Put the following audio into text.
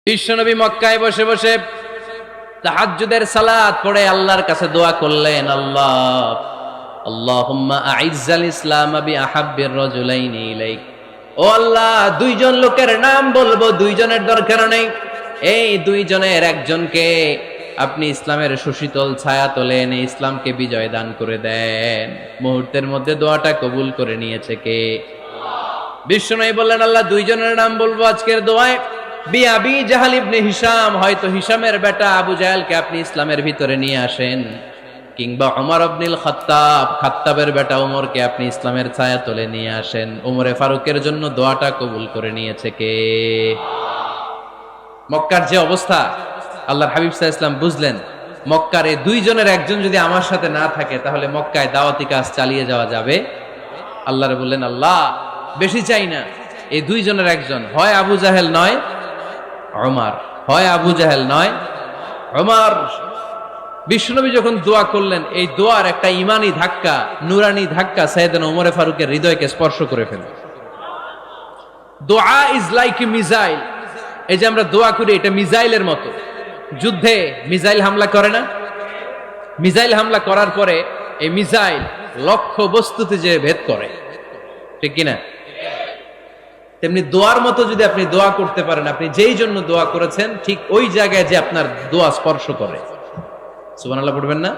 বিশ্বনবী মক্কায় বসে বসে তাহাজ্জুদের সালাত পড়ে আল্লাহর কাছে দোয়া করলেন, আল্লাহুম্মা আইজ্জাল ইসলাম বিআহাব্বির রাজুলাইনি ইলাইক। ও আল্লাহ, দুইজন লোকের নাম বলবো, দুইজনের দরকার নেই, এই দুইজনের একজনকে আপনি ইসলামের সুশীতল ছায়া তোলে এনে ইসলামকে বিজয় দান করে দেন। মুহূর্তের মধ্যে দোয়াটা কবুল করে নিয়েছে কে? বিশ্বনবী বললেন, আল্লাহ, দুইজনের নাম বলবো আজকের দোয়ায়। আবি জাহাল ইবনে হিশাম, হয়তো হিশামের বেটা আবু জাহেলকে আপনি ইসলামের ভিতরে নিয়ে আসেন, কিংবা ওমর ইবনুল খাত্তাব, খাত্তাবের বেটা ওমরকে আপনি ইসলামের ছায়া তোলে নিয়ে আসেন। ওমরে ফারুকের জন্য দোয়াটা কবুল করে নিয়েছে কে? মক্কার যে অবস্থা, আল্লাহর হাবিব সাল্লাল্লাহু আলাইহি ওয়াসাল্লাম বুঝলেন মক্কার এই দুইজনের একজন যদি আমার সাথে না থাকে তাহলে মক্কায় দাওয়াতি কাজ চালিয়ে যাওয়া যাবে। আল্লাহরে বললেন, আল্লাহ, বেশি চাই না, এই দুইজনের একজন, হয় আবু জাহেল নয় ওমর, হয় আবু জাহেল নয় ওমর। বিশ্বনবী যখন দোয়া করলেন, এই দোয়ার একটা ইমানি ধাক্কা, নুরানি ধাক্কা সাইয়েদনা ওমরে ফারুকের হৃদয়কে স্পর্শ করে ফেলল। দোয়া ইজ লাইক এ মিসাইল। এই যে আমরা দোয়া করি, এটা মিসাইলের মতো। যুদ্ধে মিসাইল হামলা করে না? মিসাইল হামলা করার পরে এই মিসাইল লক্ষ্য বস্তুতে যে ভেদ করে, ঠিক কিনা? তেমনি দোয়ার মতো যদি আপনি দোয়া করতে পারেন, আপনি যেই জন্য দোয়া করেছেন ঠিক ওই জায়গায় যে আপনার দোয়া স্পর্শ করে। সুবহানাল্লাহ পড়বেন না?